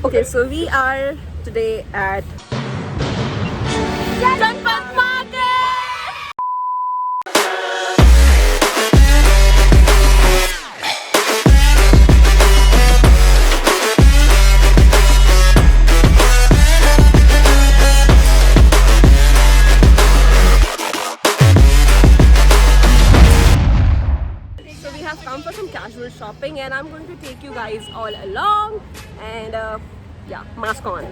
Okay, so we are today at Janpat Market. So we have come for some casual shopping, and I'm going to take you guys all along. And yeah, mask on.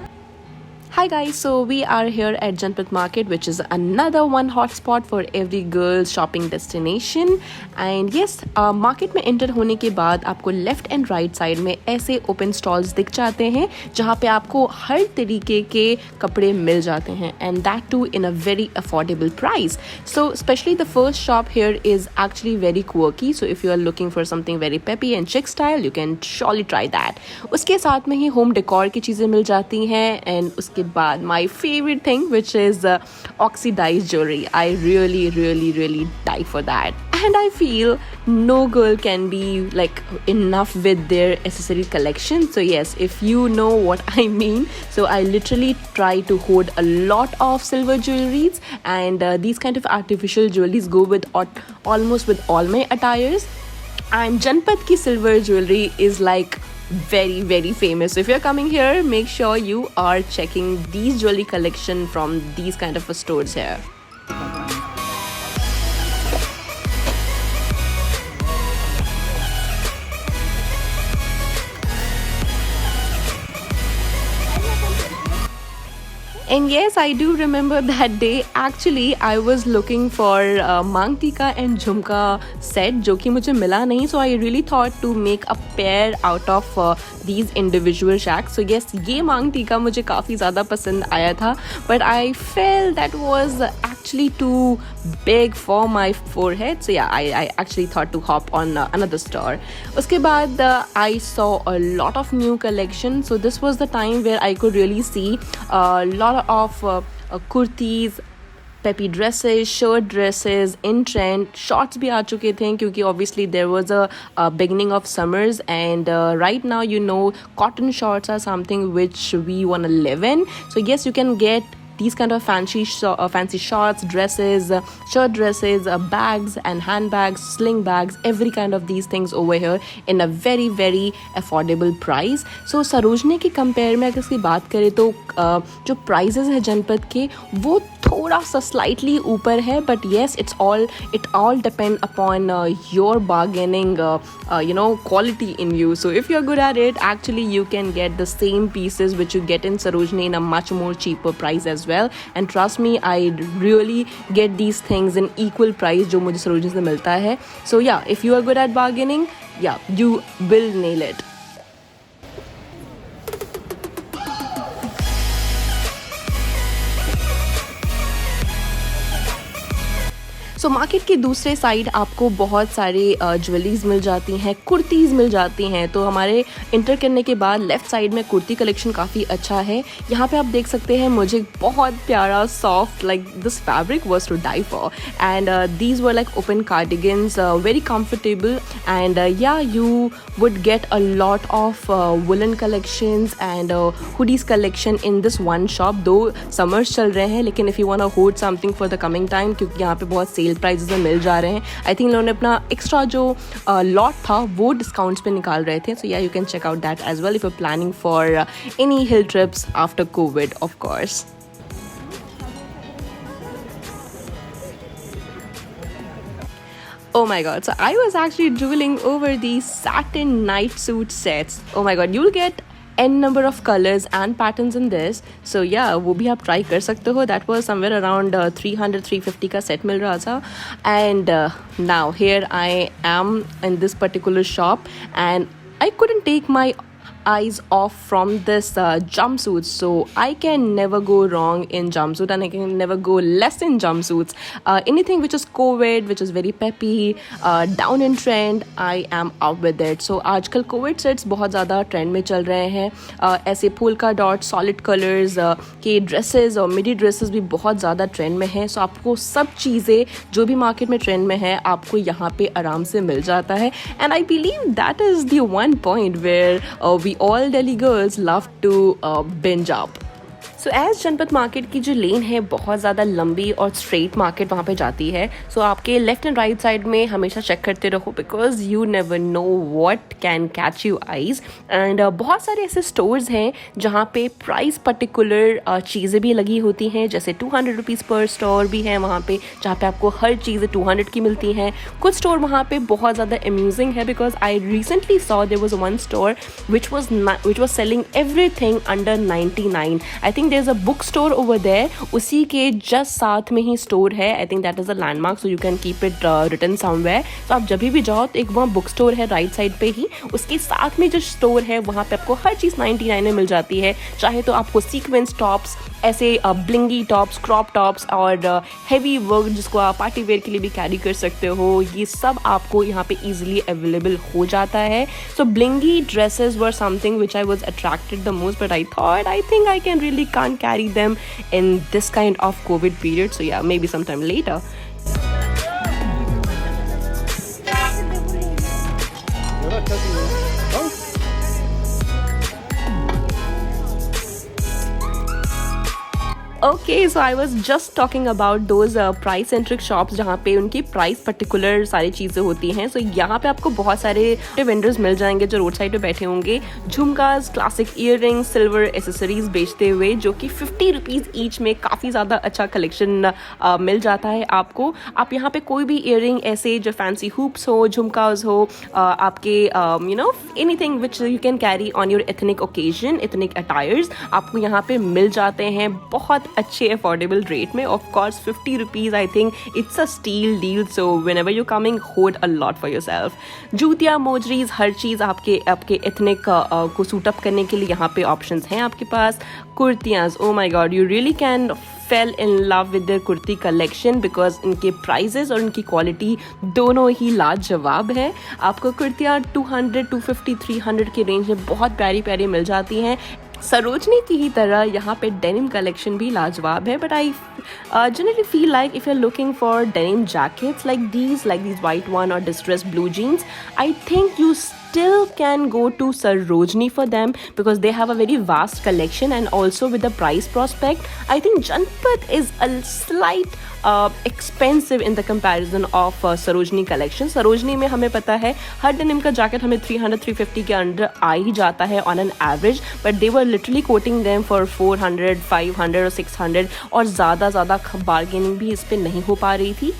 Hi guys, so we are here at Janpat Market, which is another one hotspot for every girl's shopping destination. And yes, market में enter होने के बाद आपको left and right side में ऐसे open stalls दिख जाते हैं जहाँ पे आपको हर तरीके के कपड़े मिल जाते हैं, and that too in a very affordable price. So especially the first shop here is actually very quirky. So if you are looking for something very peppy and chic style, you can surely try that. उसके साथ में ही home decor की चीज़ें मिल जाती हैं, and उसके बाद my favorite thing, which is oxidized jewelry. I really die for that. And I feel no girl can be like enough with their accessory collection. So yes, if you know what I mean. So I literally try to hoard a lot of silver jewelries, and these kind of artificial jewelries go with almost with all my attires. And Janpat ki silver jewelry is like very famous. So if you're coming here, make sure you are checking these jewelry collection from these kind of stores here. And yes, I do remember that day. Actually, I was looking for Mang Tika and Jhumka set, जो कि मुझे मिला नहीं. So I really thought to make a pair out of these individual shacks. So yes, ये Mang Tika मुझे काफ़ी ज़्यादा पसंद आया था. But I felt that was actually too big for my forehead. So yeah, I actually thought to hop on another store. उसके बाद I saw a lot of new collection. So this was the time where I could really see a lot of kurtis, peppy dresses, shirt dresses in trend. Shorts भी आ चुके थे क्योंकि obviously there was a beginning of summers, and right now you know cotton shorts are something which we want to live in. So yes, you can get these kind of fancy shorts, dresses, shirt dresses, bags and handbags, sling bags, every kind of these things over here in a very affordable price. So Sarojini की compare में अगर इसकी बात करें तो जो prices है जनपद के वो थोड़ा सा slightly ऊपर है, but yes, it all depend upon your bargaining quality in you. So if you're good at it, actually you can get the same pieces which you get in Sarojini in a much more cheaper price as well. And trust me, I really get these things in equal price जो मुझे Sarojini से मिलता है. So yeah, if you are good at bargaining, yeah, you will nail it. So market के दूसरे side आपको बहुत सारे ज्वेलरीज मिल जाती हैं, कुर्तीज़ मिल जाती हैं. तो हमारे इंटर करने के बाद लेफ़्ट साइड में कुर्ती कलेक्शन काफ़ी अच्छा है. यहाँ पे आप देख सकते हैं मुझे बहुत प्यारा soft like this fabric was to die for, and these were like open cardigans, very comfortable, and ya you would get a lot of woolen collections and hoodies collection in this one shop. दो summers चल रहे हैं, लेकिन if you want to hoard something for the coming time, क्योंकि यहाँ पे बहुत cell prices में मिल जा रहे हैं. आई थिंक इन्होंने अपना एक्स्ट्रा जो लॉट था वो डिस्काउंट्स पे निकाल रहे थे. So ya you can check out that as well if you are planning for any hill trips after COVID of course. Oh my god, so I was actually drooling over these satin night suit sets. Oh my god, you'll get n number of colors and patterns in this. So yeah, वो भी आप try कर सकते हो. That was somewhere around 300-350 का set मिल रहा था. And now here I am in this particular shop, and I couldn't take my eyes off from this jumpsuits. So I can never go wrong in jumpsuit, and I can never go less in jumpsuits. Anything which is COVID, which is very peppy, down in trend, I am up with it. So आजकल COVID sets बहुत ज़्यादा trend में चल रहे हैं. ऐसे polka dot solid colors के dresses और midi dresses भी बहुत ज़्यादा trend में हैं. So आपको सब चीज़ें जो भी market में trend में है आपको यहाँ पे आराम से मिल जाता है. And I believe that is the one point where we we all Delhi girls love to binge up. So as Janpath market की जो लेन है बहुत ज़्यादा लंबी और स्ट्रेट मार्केट वहाँ पे जाती है. सो आपके लेफ्ट एंड राइट साइड में हमेशा चेक करते रहो because you never know what can catch you eyes. And बहुत सारे ऐसे स्टोर्स हैं जहाँ पे प्राइस पर्टिकुलर चीज़ें भी लगी होती हैं. जैसे 200 रुपीज़ पर स्टोर भी है वहाँ पे जहाँ पे आपको हर चीज़ 200 की मिलती हैं. कुछ स्टोर वहाँ पे बहुत ज़्यादा अम्यूजिंग है because I recently saw there was one store which was selling everything under 99. I think there's a bookstore over there. उसी के जस्ट साथ में ही स्टोर है. I think that is a landmark so you can keep it written somewhere. तो आप जब भी जाओ तो एक वहाँ बुक स्टोर है राइट साइड पे ही. उसके साथ में जो स्टोर है वहाँ पे आपको हर चीज़ 99 में मिल जाती है. चाहे तो आपको सीक्वेंस टॉप्स, ऐसे ब्लिंगी टॉप्स, क्रॉप टॉप्स और हैवी वर्क जिसको आप पार्टी वेयर के लिए भी कैरी कर सकते हो, ये सब आपको यहाँ पे इजीली अवेलेबल हो जाता है. So blingy dresses were something which I was attracted the most but I thought I think I can really can't carry them in this kind of COVID period. So yeah maybe some time later. Okay so I was just talking about those price centric shops जहाँ पे उनकी price particular सारी चीज़ें होती हैं. सो यहाँ पे आपको बहुत सारे वेंडर्स मिल जाएंगे जो रोड साइड पे बैठे होंगे jhumkas, classic earrings, silver accessories बेचते हुए जो कि 50 रुपीज़ ईच में काफ़ी ज़्यादा अच्छा कलेक्शन मिल जाता है आपको. आप यहाँ पे कोई भी ईयर रिंग ऐसे जो फैंसी हुप्स हो, झुमकाज हो, आपके you know anything which you can carry on your ethnic occasion, ethnic attires आपको यहाँ पे मिल जाते हैं बहुत अच्छे अफोर्डेबल रेट में. Of course 50 rupees I think it's a steal deal. So whenever you coming hold a lot for yourself. जूतियाँ, मोजरीज, हर चीज़ आपके एथनिक को सूट अप करने के लिए यहाँ पे ऑप्शंस हैं आपके पास. कुर्तियाँ, oh my god, you really can fall in love with their kurti collection because इनके प्राइजेस और इनकी क्वालिटी दोनों ही लाजवाब है. आपको कुर्तियाँ 200, 250, 300 के रेंज में बहुत प्यारी प्यारी मिल जाती हैं. सरोजनी की ही तरह यहाँ पे डेनिम कलेक्शन भी लाजवाब है. But I generally feel like if you are looking for denim jackets like these white one और distress blue jeans, I think you still can go to Sarojini for them because they have a very vast collection and also with the price prospect I think Janpat is a slight expensive in the comparison of Sarojini collection. Sarojini में हमें पता है हर denim का jacket हमें 300-350 के under आ ही जाता है on an average, but they were literally quoting them for 400, 500 और 600 और ज़्यादा बार्गेनिंग भी इस पे नहीं हो पा रही थी.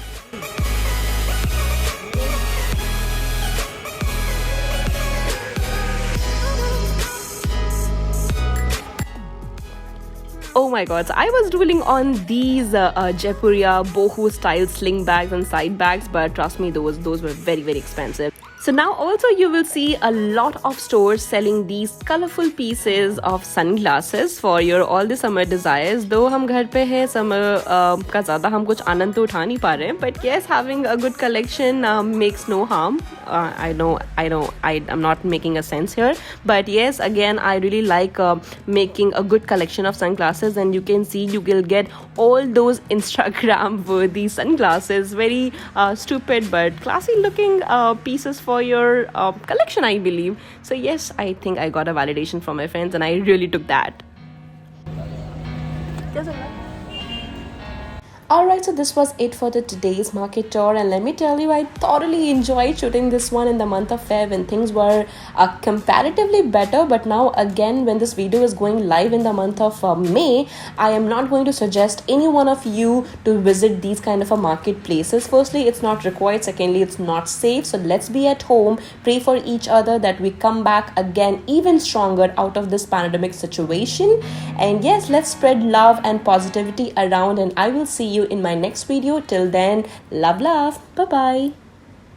Oh my god, so I was drooling on these Jaipuria boho style sling bags and side bags, but trust me, those were very expensive. So now also you will see a lot of stores selling these colorful pieces of sunglasses for your all the summer desires. Though हम घर पे हैं summer का ज़्यादा हम कुछ आनंद तो उठा नहीं पा रहे हैं, but yes, having a good collection makes no harm. I know I'm not making a sense here, but yes, again I really like making a good collection of sunglasses, and you can see you will get all those Instagram worthy sunglasses, very stupid but classy looking pieces for your collection, I believe. So yes, I think I got a validation from my friends and I really took that. Alright, so this was it for the today's market tour, and let me tell you, I thoroughly enjoyed shooting this one in the month of Feb when things were comparatively better. But now again, when this video is going live in the month of May, I am not going to suggest any one of you to visit these kind of a marketplaces. Firstly, it's not required. Secondly, it's not safe. So let's be at home, pray for each other that we come back again even stronger out of this pandemic situation. And yes, let's spread love and positivity around, and I will see you in my next video. Till then, love. Bye bye.